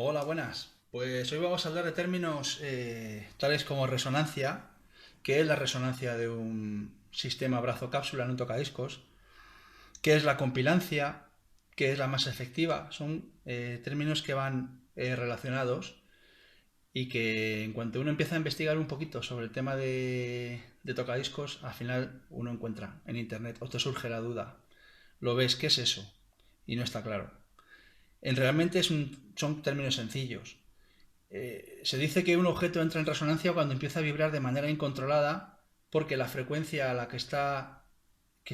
Hola, buenas. Pues hoy vamos a hablar de términos tales como resonancia, que es la resonancia de un sistema brazo-cápsula en un tocadiscos, qué es la compilancia, qué es la masa efectiva. Son términos que van relacionados y que en cuanto uno empieza a investigar un poquito sobre el tema de tocadiscos, al final uno encuentra en internet o te surge la duda. Lo ves, ¿qué es eso? Y no está claro. Realmente son términos sencillos. Se dice que un objeto entra en resonancia cuando empieza a vibrar de manera incontrolada porque la frecuencia a la que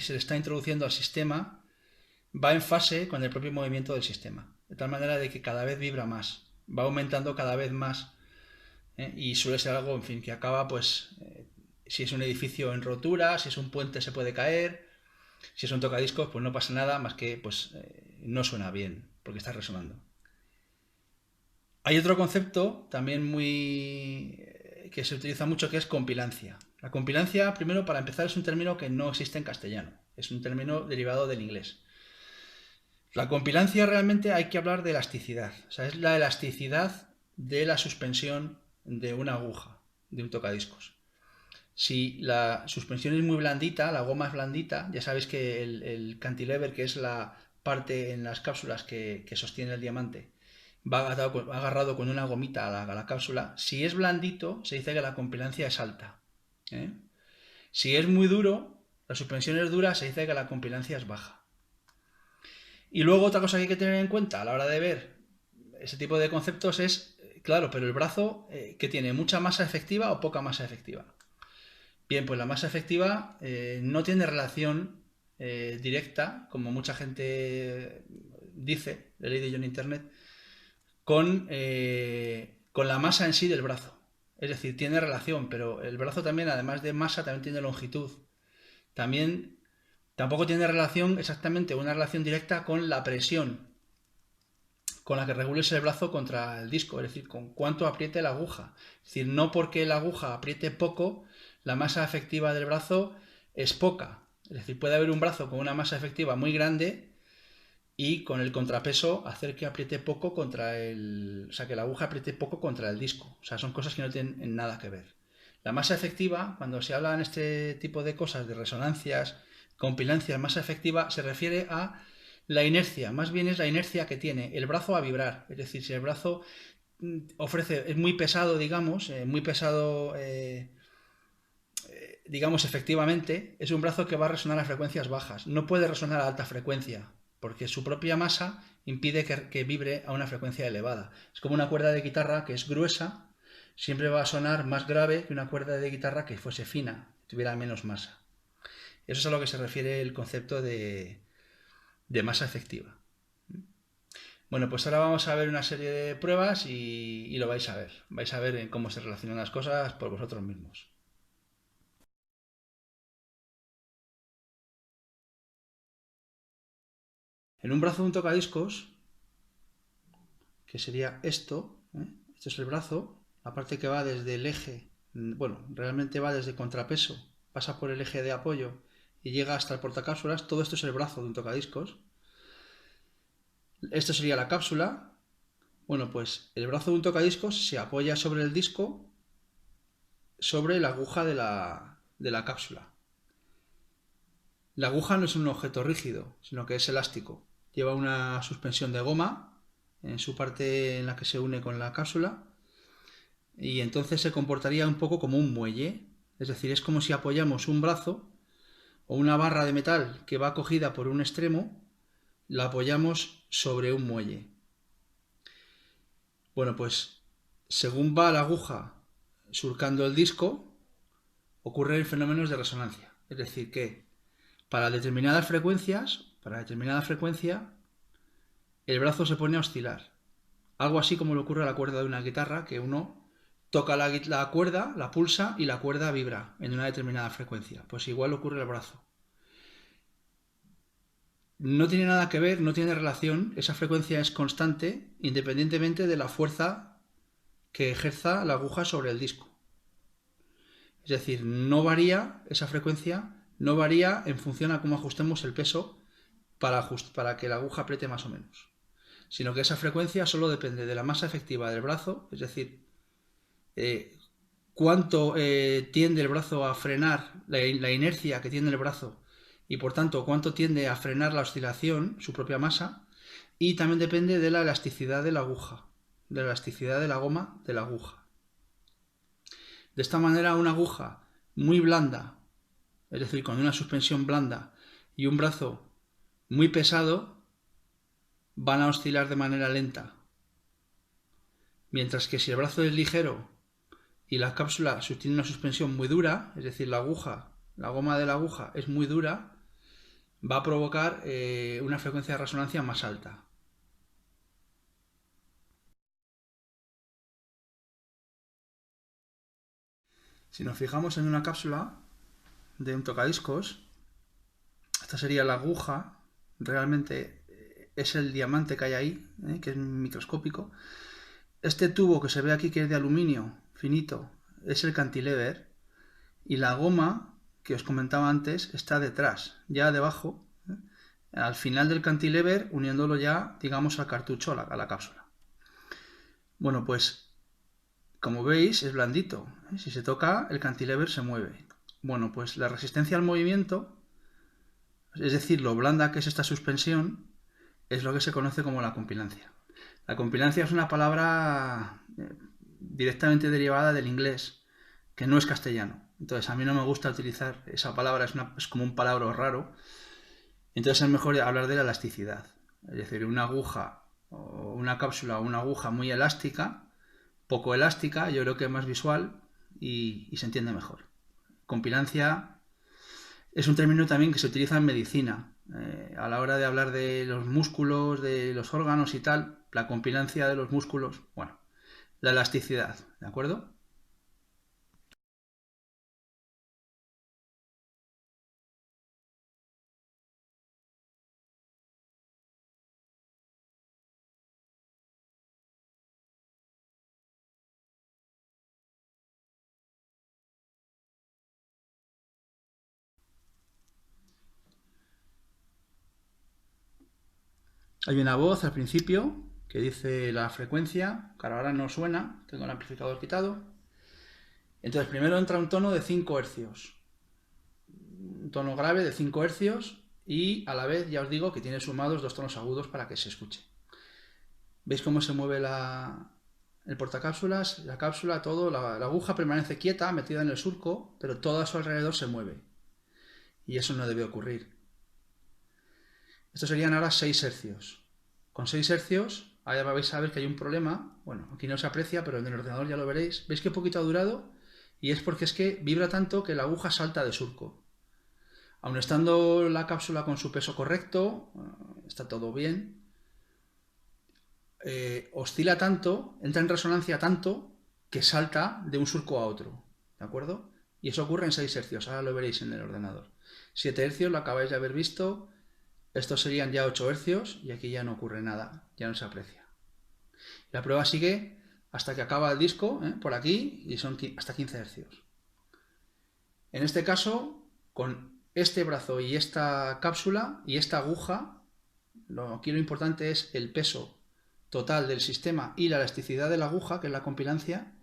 se le está introduciendo al sistema va en fase con el propio movimiento del sistema, de tal manera de que cada vez vibra más, va aumentando cada vez más, y suele ser algo, en fin, que acaba, pues, si es un edificio en rotura, si es un puente se puede caer, si es un tocadiscos, pues no pasa nada más que, pues, no suena bien porque está resonando. Hay otro concepto también muy que se utiliza mucho que es compilancia. La compilancia, primero, para empezar, es un término que no existe en castellano. Es un término derivado del inglés. La compilancia realmente hay que hablar de elasticidad. O sea, es la elasticidad de la suspensión de una aguja, de un tocadiscos. Si la suspensión es muy blandita, la goma es blandita, ya sabéis que el cantilever, que es la parte en las cápsulas que sostiene el diamante, va agarrado con una gomita a la cápsula. Si es blandito, se dice que la compilancia es alta. ¿eh? Si es muy duro, la suspensión es dura, se dice que la compilancia es baja. Y luego otra cosa que hay que tener en cuenta a la hora de ver ese tipo de conceptos es, claro, pero el brazo que tiene mucha masa efectiva o poca masa efectiva. Bien, pues la masa efectiva no tiene relación directa, como mucha gente dice, he leído yo en internet, con la masa en sí del brazo. Es decir, tiene relación, pero el brazo también, además de masa, también tiene longitud. También tampoco tiene relación exactamente, una relación directa con la presión con la que regules el brazo contra el disco, es decir, con cuánto apriete la aguja. Es decir, no porque la aguja apriete poco, la masa efectiva del brazo es poca. Es decir, puede haber un brazo con una masa efectiva muy grande y con el contrapeso hacer que apriete poco contra el... O sea, que la aguja apriete poco contra el disco. O sea, son cosas que no tienen nada que ver. La masa efectiva, cuando se habla en este tipo de cosas, de resonancias, compilancias, masa efectiva, se refiere a la inercia. Más bien es la inercia que tiene el brazo a vibrar. Es decir, si el brazo es muy pesado, digamos, muy pesado, digamos, efectivamente, es un brazo que va a resonar a frecuencias bajas. No puede resonar a alta frecuencia, porque su propia masa impide que vibre a una frecuencia elevada. Es como una cuerda de guitarra que es gruesa, siempre va a sonar más grave que una cuerda de guitarra que fuese fina, tuviera menos masa. Eso es a lo que se refiere el concepto de masa efectiva. Bueno, pues ahora vamos a ver una serie de pruebas y lo vais a ver. Vais a ver cómo se relacionan las cosas por vosotros mismos. En un brazo de un tocadiscos, que sería esto, esto es el brazo, la parte que va desde el eje, bueno, realmente va desde contrapeso, pasa por el eje de apoyo y llega hasta el portacápsulas, todo esto es el brazo de un tocadiscos. Esto sería la cápsula. Bueno, pues el brazo de un tocadiscos se apoya sobre el disco, sobre la aguja de la cápsula. La aguja no es un objeto rígido, sino que es elástico. Lleva una suspensión de goma en su parte en la que se une con la cápsula y entonces se comportaría un poco como un muelle. Es decir, es como si apoyamos un brazo o una barra de metal que va cogida por un extremo, la apoyamos sobre un muelle. Bueno, pues según va la aguja surcando el disco, ocurren fenómenos de resonancia. Es decir, que para determinada frecuencia, el brazo se pone a oscilar. Algo así como le ocurre a la cuerda de una guitarra, que uno toca la cuerda, la pulsa y la cuerda vibra en una determinada frecuencia. Pues igual ocurre al brazo. No tiene nada que ver, no tiene relación, esa frecuencia es constante independientemente de la fuerza que ejerza la aguja sobre el disco. Es decir, no varía esa frecuencia, no varía en función a cómo ajustemos el peso para que la aguja apriete más o menos. sino que esa frecuencia solo depende de la masa efectiva del brazo, es decir, cuánto tiende el brazo a frenar, la inercia que tiene el brazo, y por tanto cuánto tiende a frenar la oscilación, su propia masa, y también depende de la elasticidad de la aguja, de la elasticidad de la goma de la aguja. De esta manera, una aguja muy blanda, es decir, con una suspensión blanda y un brazo muy pesado, van a oscilar de manera lenta. Mientras que si el brazo es ligero y la cápsula tiene una suspensión muy dura, es decir, la aguja, la goma de la aguja es muy dura, va a provocar una frecuencia de resonancia más alta. Si nos fijamos en una cápsula de un tocadiscos, esta sería la aguja, realmente es el diamante que hay ahí, que es microscópico. Este tubo que se ve aquí, que es de aluminio finito, es el cantilever, y la goma que os comentaba antes está detrás, ya debajo, al final del cantilever, uniéndolo ya, digamos, al cartucho, a la cápsula. Bueno, pues como veis es blandito, si se toca el cantilever se mueve. Bueno, pues la resistencia al movimiento, es decir, lo blanda que es esta suspensión, es lo que se conoce como la compilancia. La compilancia es una palabra directamente derivada del inglés, que no es castellano. Entonces a mí no me gusta utilizar esa palabra, es como un palabra raro. Entonces es mejor hablar de la elasticidad. Es decir, una aguja o una cápsula o una aguja muy elástica, poco elástica, yo creo que es más visual y se entiende mejor. Compilancia es un término también que se utiliza en medicina. A la hora de hablar de los músculos, de los órganos y tal, la compilancia de los músculos, bueno, la elasticidad, ¿de acuerdo? Hay una voz al principio que dice la frecuencia, que ahora no suena, tengo el amplificador quitado. Entonces primero entra un tono de 5 hercios, un tono grave de 5 hercios y a la vez ya os digo que tiene sumados 2 tonos agudos para que se escuche. ¿Veis cómo se mueve el portacápsulas, la cápsula, todo? La aguja permanece quieta, metida en el surco, pero todo a su alrededor se mueve. Y eso no debe ocurrir. Estos serían ahora 6 hercios. Con 6 hercios, ahora vais a ver que hay un problema. Bueno, aquí no se aprecia, pero en el ordenador ya lo veréis. ¿Veis qué poquito ha durado? Y es porque es que vibra tanto que la aguja salta de surco. Aun estando la cápsula con su peso correcto, está todo bien, oscila tanto, entra en resonancia tanto, que salta de un surco a otro. ¿De acuerdo? Y eso ocurre en 6 hercios, ahora lo veréis en el ordenador. 7 hercios lo acabáis de haber visto. Estos serían ya 8 hercios y aquí ya no ocurre nada, ya no se aprecia. La prueba sigue hasta que acaba el disco, por aquí, y son hasta 15 hercios. En este caso, con este brazo y esta cápsula y esta aguja, aquí lo importante es el peso total del sistema y la elasticidad de la aguja, que es la compilancia.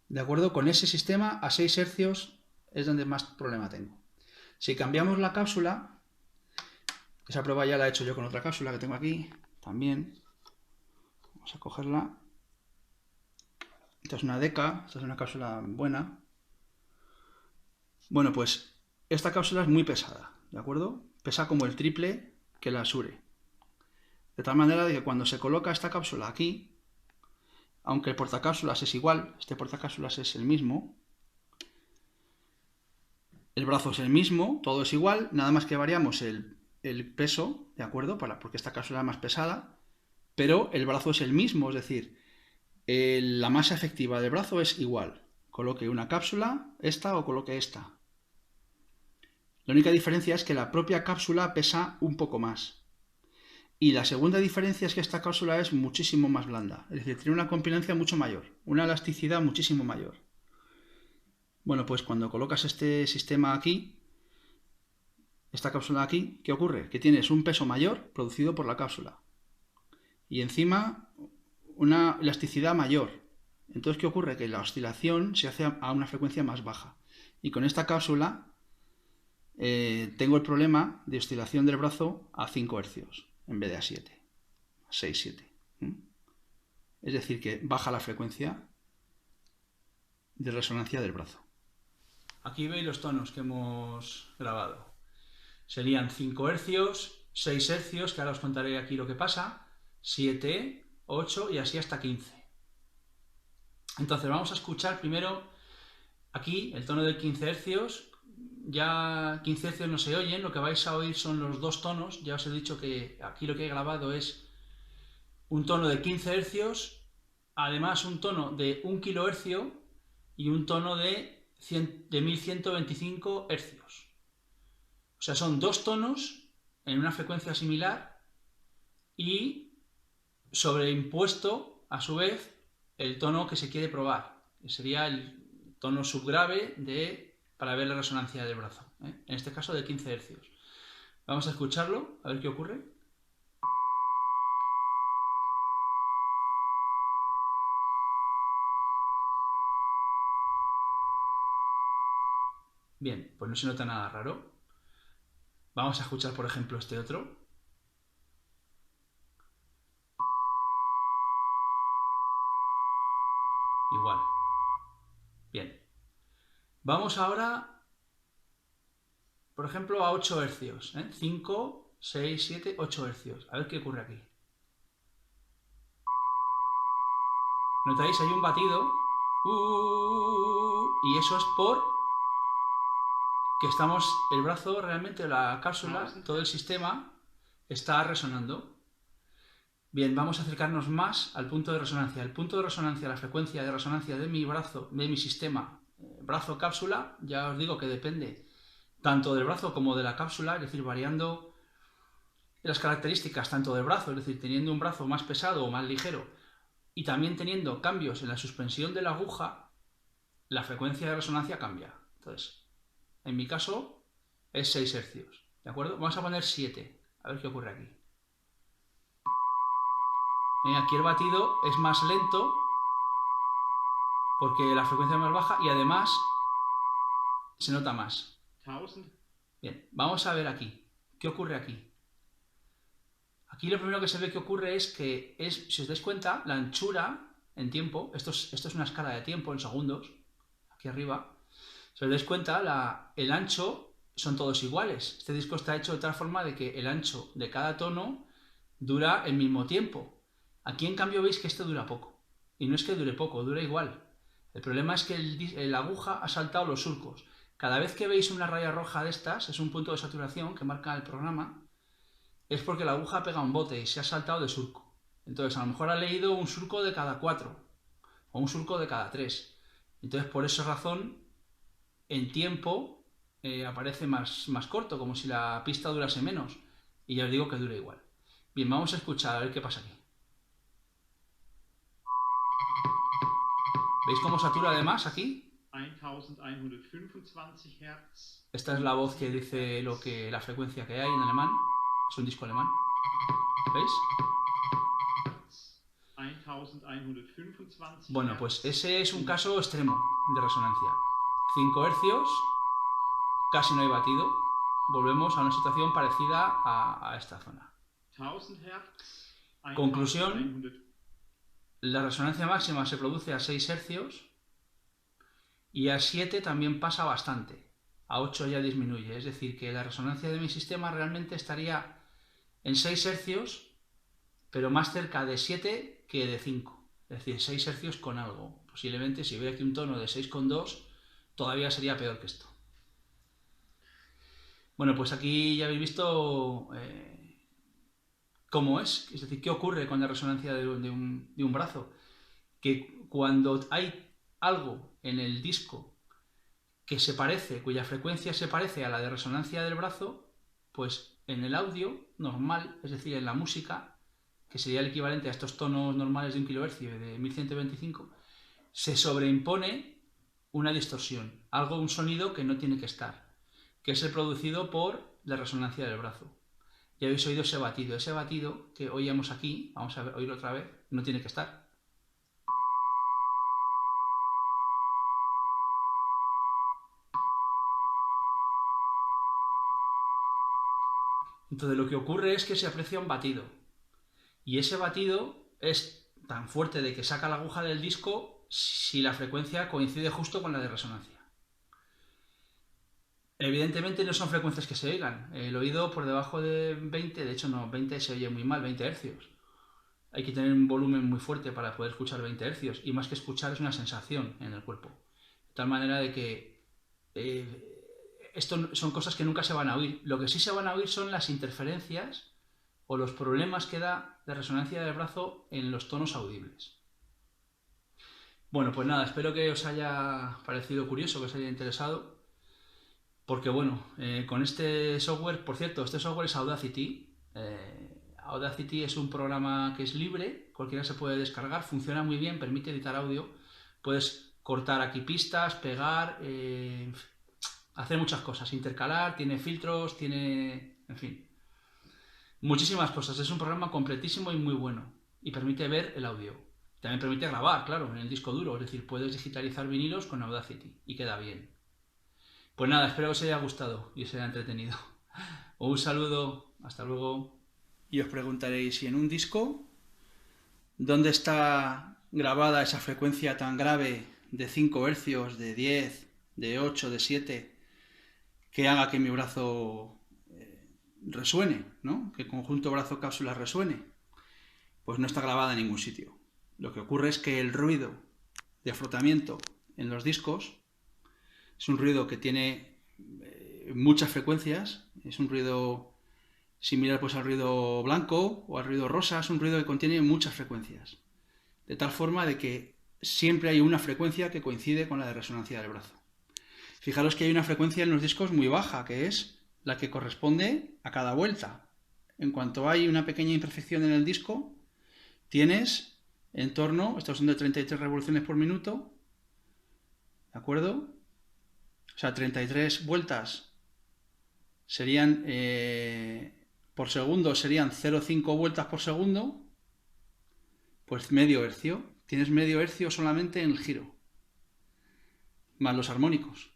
De acuerdo, con ese sistema a 6 hercios es donde más problema tengo. Si cambiamos la cápsula, esa prueba ya la he hecho yo con otra cápsula que tengo aquí, también. Vamos a cogerla. Esta es una Deca, esta es una cápsula buena. Bueno, pues esta cápsula es muy pesada, ¿de acuerdo? Pesa como el triple que la Shure. De tal manera de que cuando se coloca esta cápsula aquí, aunque el portacápsulas es igual, este portacápsulas es el mismo, el brazo es el mismo, todo es igual, nada más que variamos el peso, ¿de acuerdo? Porque esta cápsula es más pesada, pero el brazo es el mismo, es decir, la masa efectiva del brazo es igual. Coloque una cápsula, esta o coloque esta. La única diferencia es que la propia cápsula pesa un poco más. Y la segunda diferencia es que esta cápsula es muchísimo más blanda, es decir, tiene una compilancia mucho mayor, una elasticidad muchísimo mayor. Bueno, pues cuando colocas este sistema aquí, esta cápsula aquí, ¿qué ocurre? Que tienes un peso mayor producido por la cápsula. y encima una elasticidad mayor. Entonces, ¿qué ocurre? Que la oscilación se hace a una frecuencia más baja. Y con esta cápsula tengo el problema de oscilación del brazo a 5 hercios en vez de a 7, a 6, 7. Es decir, que baja la frecuencia de resonancia del brazo. Aquí veis los tonos que hemos grabado. Serían 5 hercios, 6 hercios, que ahora os contaré aquí lo que pasa, 7, 8 y así hasta 15. Entonces vamos a escuchar primero aquí el tono de 15 hercios. Ya 15 hercios no se oyen, lo que vais a oír son los dos tonos. Ya os he dicho que aquí lo que he grabado es un tono de 15 hercios, además un tono de 1 kilohercio y un tono de 1125 hercios. O sea, son dos tonos en una frecuencia similar y sobreimpuesto a su vez el tono que se quiere probar, que sería el tono subgrave para ver la resonancia del brazo, en este caso de 15 hercios. Vamos a escucharlo, a ver qué ocurre. Bien, pues no se nota nada raro. Vamos a escuchar, por ejemplo, este otro. Igual. Bien. Vamos ahora, por ejemplo, a 8 hercios. 5, 6, 7, 8 hercios. A ver qué ocurre aquí. ¿Notáis? Hay un batido. Y eso es que el brazo realmente, la cápsula, todo el sistema está resonando. Bien, vamos a acercarnos más al punto de resonancia. El punto de resonancia, la frecuencia de resonancia de mi brazo, de mi sistema brazo-cápsula, ya os digo que depende tanto del brazo como de la cápsula, es decir, variando las características tanto del brazo, es decir, teniendo un brazo más pesado o más ligero, y también teniendo cambios en la suspensión de la aguja, la frecuencia de resonancia cambia. Entonces, en mi caso es 6 hercios, ¿de acuerdo? Vamos a poner 7, a ver qué ocurre aquí. Aquí el batido es más lento porque la frecuencia es más baja y además se nota más. 1000. Bien, vamos a ver aquí. ¿Qué ocurre aquí? Aquí lo primero que se ve que ocurre es que, si os dais cuenta, la anchura en tiempo, esto es una escala de tiempo en segundos, aquí arriba, si os dais cuenta, el ancho son todos iguales. Este disco está hecho de tal forma de que el ancho de cada tono dura el mismo tiempo. Aquí en cambio veis que este dura poco. Y no es que dure poco, dura igual. El problema es que la aguja ha saltado los surcos. Cada vez que veis una raya roja de estas, es un punto de saturación que marca el programa, es porque la aguja pega un bote y se ha saltado de surco. Entonces a lo mejor ha leído un surco de cada 4 o un surco de cada 3. Entonces por esa razón en tiempo aparece más corto, como si la pista durase menos. Y ya os digo que dura igual. Bien, vamos a escuchar a ver qué pasa aquí. ¿Veis cómo satura además aquí? 1125 Hz. Esta es la voz que dice la frecuencia que hay en alemán. Es un disco alemán. ¿Veis? 1125 Bueno, pues ese es un caso extremo de resonancia. 5 hercios, casi no hay batido. Volvemos a una situación parecida a esta zona. 1000 Hz. Conclusión, la resonancia máxima se produce a 6 hercios y a 7 también pasa bastante. A 8 ya disminuye. Es decir, que la resonancia de mi sistema realmente estaría en 6 hercios, pero más cerca de 7 que de 5. Es decir, 6 hercios con algo. Posiblemente si hubiera aquí un tono de 6,2, todavía sería peor que esto. Bueno, pues aquí ya habéis visto cómo es decir, qué ocurre con la resonancia de un brazo. Que cuando hay algo en el disco que se parece, cuya frecuencia se parece a la de resonancia del brazo, pues en el audio normal, es decir, en la música, que sería el equivalente a estos tonos normales de 1 kHz y de 1125, se sobreimpone una distorsión, un sonido que no tiene que estar, que es el producido por la resonancia del brazo. y habéis oído ese batido. Ese batido que oíamos aquí, vamos a oírlo otra vez, no tiene que estar. Entonces lo que ocurre es que se aprecia un batido. Y ese batido es tan fuerte de que saca la aguja del disco si la frecuencia coincide justo con la de resonancia. Evidentemente no son frecuencias que se oigan. El oído por debajo de 20, de hecho no, 20 se oye muy mal, 20 hercios. Hay que tener un volumen muy fuerte para poder escuchar 20 hercios. Y más que escuchar es una sensación en el cuerpo. De tal manera de que esto son cosas que nunca se van a oír. Lo que sí se van a oír son las interferencias o los problemas que da la resonancia del brazo en los tonos audibles. Bueno, pues nada, espero que os haya parecido curioso, que os haya interesado, porque bueno, con este software, por cierto, este software es Audacity. Audacity es un programa que es libre, cualquiera se puede descargar, funciona muy bien, permite editar audio, puedes cortar aquí pistas, pegar, hacer muchas cosas, intercalar, tiene filtros, tiene, en fin, muchísimas cosas. Es un programa completísimo y muy bueno y permite ver el audio. También permite grabar, claro, en el disco duro, es decir, puedes digitalizar vinilos con Audacity y queda bien. Pues nada, espero que os haya gustado y os haya entretenido. Un saludo, hasta luego. Y os preguntaréis, ¿y en un disco dónde está grabada esa frecuencia tan grave de 5 hercios, de 10, de 8, de 7, que haga que mi brazo resuene, ¿no? Que el conjunto brazo-cápsula resuene? Pues no está grabada en ningún sitio. Lo que ocurre es que el ruido de frotamiento en los discos es un ruido que tiene muchas frecuencias, es un ruido similar pues al ruido blanco o al ruido rosa, es un ruido que contiene muchas frecuencias, de tal forma de que siempre hay una frecuencia que coincide con la de resonancia del brazo. Fijaros que hay una frecuencia en los discos muy baja, que es la que corresponde a cada vuelta. En cuanto hay una pequeña imperfección en el disco, tienes en torno, estos son de 33 revoluciones por minuto, ¿de acuerdo? O sea, 33 vueltas serían por segundo, serían 0,5 vueltas por segundo, pues medio hercio. Tienes medio hercio solamente en el giro, más los armónicos.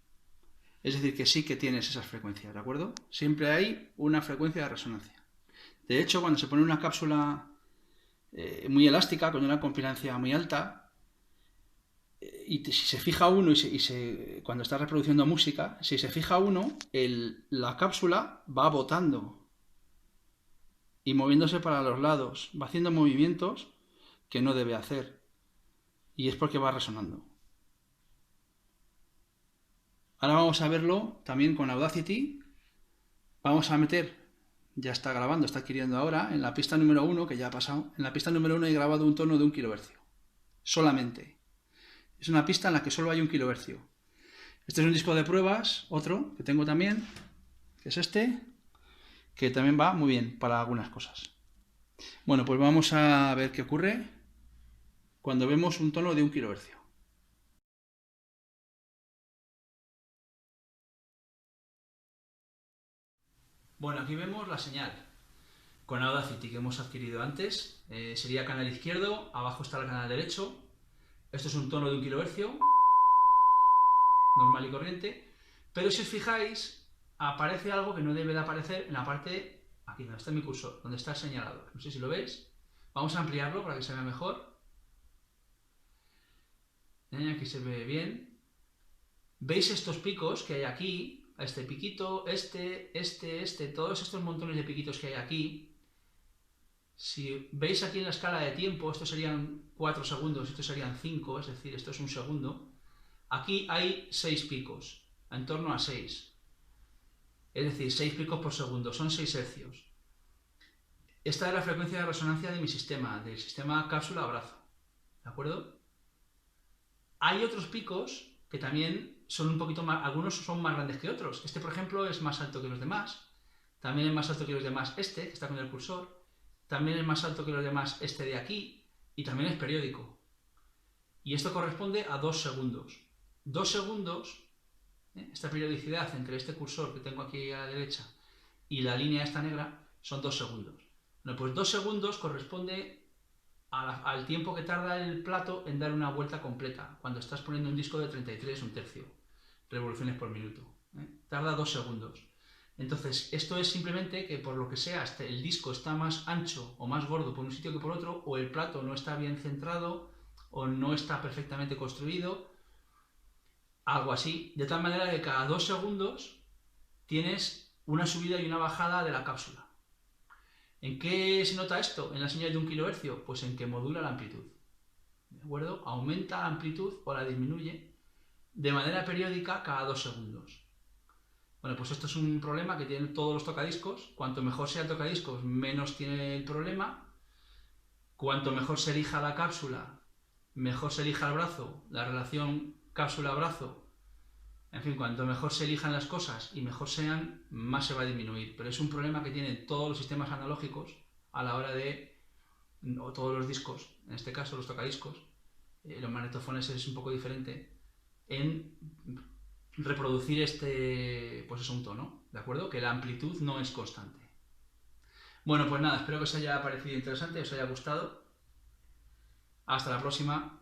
Es decir, que sí que tienes esas frecuencias, ¿de acuerdo? Siempre hay una frecuencia de resonancia. De hecho, cuando se pone una cápsula muy elástica, con una compilancia muy alta, y si se fija uno cuando está reproduciendo música, si se fija uno, la cápsula va botando y moviéndose para los lados, va haciendo movimientos que no debe hacer, y es porque va resonando. Ahora vamos a verlo también con Audacity. Vamos a meter, ya está grabando, está adquiriendo ahora, en la pista número 1, que ya ha pasado, en la pista número 1 he grabado un tono de 1 kHz, solamente. Es una pista en la que solo hay 1 kHz. Este es un disco de pruebas, otro que tengo también, que es este, que también va muy bien para algunas cosas. Bueno, pues vamos a ver qué ocurre cuando vemos un tono de 1 kHz. Bueno, aquí vemos la señal con Audacity que hemos adquirido antes. Sería canal izquierdo, abajo está el canal derecho. Esto es un tono de 1 kHz, normal y corriente. Pero si os fijáis, aparece algo que no debe de aparecer en la parte, aquí donde está mi cursor, donde está el señalador. No sé si lo veis. Vamos a ampliarlo para que se vea mejor. Aquí se ve bien. ¿Veis estos picos que hay aquí? Este piquito, todos estos montones de piquitos que hay aquí. Si veis aquí en la escala de tiempo, estos serían 4 segundos, estos serían 5, es decir, esto es un segundo. Aquí hay 6 picos, en torno a 6. Es decir, 6 picos por segundo, son 6 hercios. Esta es la frecuencia de resonancia de mi sistema, del sistema cápsula-brazo. ¿De acuerdo? Hay otros picos que también son un poquito más, algunos son más grandes que otros. Este, por ejemplo, es más alto que los demás. También es más alto que los demás este, que está con el cursor. También es más alto que los demás este de aquí. Y también es periódico. Y esto corresponde a 2 segundos. 2 segundos, esta periodicidad entre este cursor que tengo aquí a la derecha y la línea esta negra, son 2 segundos. Bueno, pues 2 segundos corresponde al tiempo que tarda el plato en dar una vuelta completa, cuando estás poniendo un disco de 33, un tercio, revoluciones por minuto. Tarda 2 segundos. Entonces, esto es simplemente que por lo que sea, el disco está más ancho o más gordo por un sitio que por otro, o el plato no está bien centrado, o no está perfectamente construido, algo así, de tal manera que cada 2 segundos tienes una subida y una bajada de la cápsula. ¿En qué se nota esto en la señal de 1 kHz? Pues en que modula la amplitud. ¿De acuerdo? Aumenta la amplitud o la disminuye de manera periódica cada 2 segundos. Bueno, pues esto es un problema que tienen todos los tocadiscos. Cuanto mejor sea el tocadiscos, menos tiene el problema. Cuanto mejor se elija la cápsula, mejor se elija el brazo, la relación cápsula-brazo. En fin, cuanto mejor se elijan las cosas y mejor sean, más se va a disminuir. Pero es un problema que tienen todos los sistemas analógicos a la hora de, o todos los discos, en este caso los tocadiscos, los magnetofones es un poco diferente, en reproducir pues es un tono, ¿de acuerdo? Que la amplitud no es constante. Bueno, pues nada, espero que os haya parecido interesante, os haya gustado. Hasta la próxima.